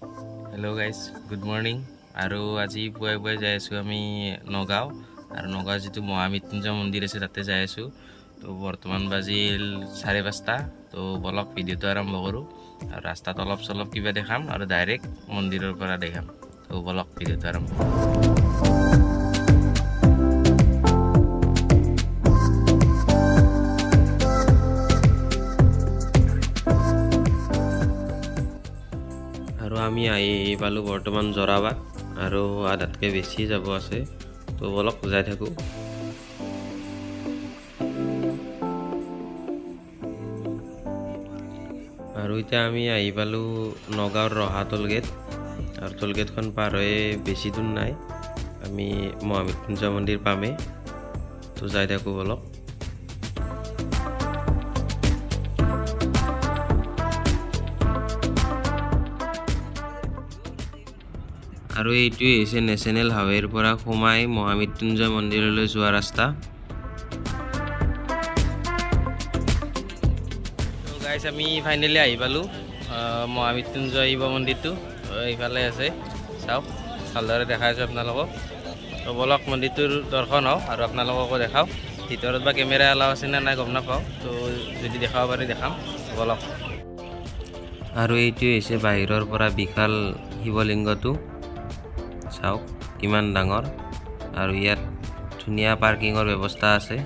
Hello guys good morning और आज पुवाई पुवाई जाई आसो आमी नगाँव और नगाँव जी महामृत्युंजय मंदिर आछे ताते जाई आसो। तो बर्तमान बाजिल 5:30। तो बलक भिडिओ आरम्भ करूँ और रास्तात अलप चलप किबा देखाम और डायरेक्ट मंदिरर परा देखाम। तो बलक भिडिओ आरम्भ আমি আহি পালো বৰ্তমান জৰাবাগ আৰু আধাতকৈ বেছি যাব আছে। তো বলক যাই থাকোঁ। আৰু এতিয়া আমি আহি পালো নগাঁৱৰ ৰহা টোলগেট আৰু টোলগেটখন পাৰ হৈ বেছি দূৰ নাই, আমি মহামৃত্যুঞ্জয় মন্দিৰ পামেই। তো যাই থাকোঁ বলক। আৰু এইটোৱে হৈছে নেশ্যনেল হাইৱেৰ পৰা সোমাই মহামৃত্যুঞ্জয় মন্দিৰলৈ যোৱা ৰাস্তা। তো গাইজ আমি ফাইনেলি আহি পালোঁ মহামৃত্যুঞ্জয় শিৱ মন্দিৰটো। এইফালে আছে, চাওক ভালদৰে দেখাইছোঁ আপোনালোকক। তো বলক মন্দিৰটোৰ দৰ্শন হওক আৰু আপোনালোককো দেখাওঁ। ভিতৰত বা কেমেৰা এলাও আছে নে নাই গম নাপাওঁ, তো যদি দেখাব পাৰি দেখাম বলক। আৰু এইটোৱে হৈছে বাহিৰৰ পৰা বিশাল শিৱলিংগটো, চাওক কিমান ডাঙৰ। আৰু ইয়াত ধুনীয়া পাৰ্কিঙৰ ব্যৱস্থা আছে,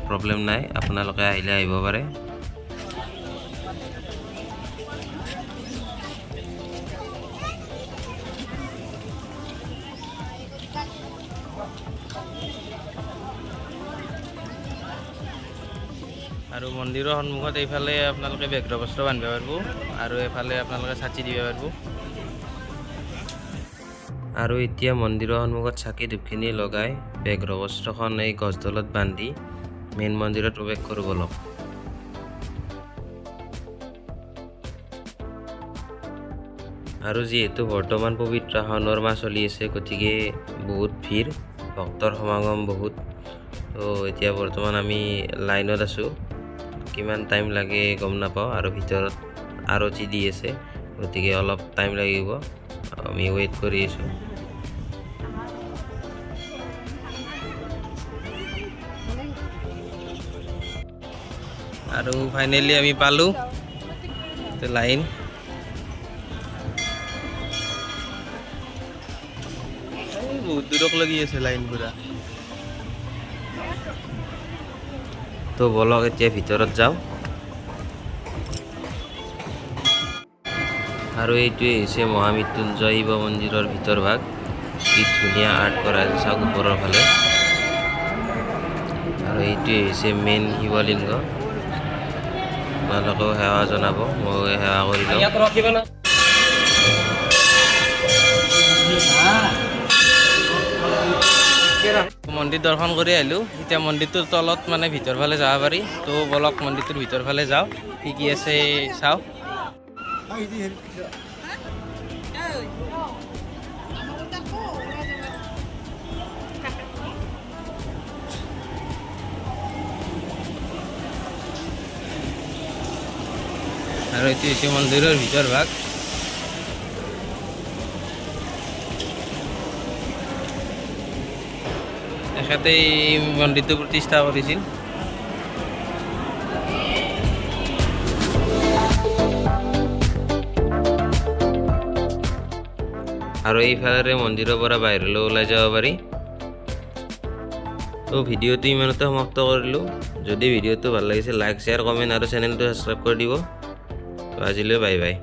প্ৰব্লেম নাই, আপোনালোকে আহিলে আহিব পাৰে। আৰু মন্দিৰৰ সন্মুখত এইফালে আপোনালোকে বেগ্ৰ বস্ত্ৰ বান্ধিব পাৰিব আৰু এইফালে আপোনালোকে চাকি দিব পাৰিব। আৰু এতিয়া মন্দিৰৰ সন্মুখত চাকি ধূপখিনি লগাই বেগ্ৰ বস্ত্ৰখন এই গছডালত বান্ধি মেইন মন্দিৰত প্ৰৱেশ কৰোঁ বলক। আৰু যিহেতু বৰ্তমান পবিত্ৰ শাওনৰ মাহ চলি আছে, গতিকে বহুত ভিৰ, ভক্তৰ সমাগম বহুত। তো এতিয়া বৰ্তমান আমি লাইনত আছোঁ, কিমান টাইম লাগে গম নাপাওঁ। আৰু ভিতৰত আৰতি দি আছে, গতিকে অলপ টাইম লাগিব, আমি ৱেইট কৰি আছোঁ। আৰু ফাইনেলি আমি পালোঁ লাইন। বহুত দূৰক লাগি আছে লাইন পুৰা। তো বলক এতিয়া ভিতৰত যাওঁ। আৰু এইটোৱে হৈছে মহামৃত্যুঞ্জয় শিৱ মন্দিৰৰ ভিতৰ ভাগ, কি ধুনীয়া আৰ্ট কৰা আছে চাওক ওপৰৰ ফালে। আৰু এইটোৱে হৈছে মেইন শিৱলিংগ, আপোনালোকেও সেৱা জনাব, মই সেৱা কৰি লওঁ। মন্দিৰ দৰ্শন কৰি আহিলোঁ, এতিয়া মন্দিৰটোৰ তলত মানে ভিতৰ ফালে যাব পাৰি। তো বলক মন্দিৰটোৰ ভিতৰ ফালে যাওঁ, কি কি আছে চাওঁ। আৰু এইটো হৈছে মন্দিৰৰ ভিতৰ ভাগ। তেখেতে এই মন্দিৰটো প্ৰতিষ্ঠা কৰিছিল। আৰু এইফালে মন্দিৰৰ পৰা বাহিৰলৈ ওলাই যাব পাৰি। তো ভিডিঅ'টো ইমানতে সমাপ্ত কৰিলোঁ। যদি ভিডিঅ'টো ভাল লাগিছে লাইক শ্বেয়াৰ কমেণ্ট আৰু চেনেলটো ছাবস্ক্ৰাইব কৰি দিব। তো আজিলৈ বাই বাই।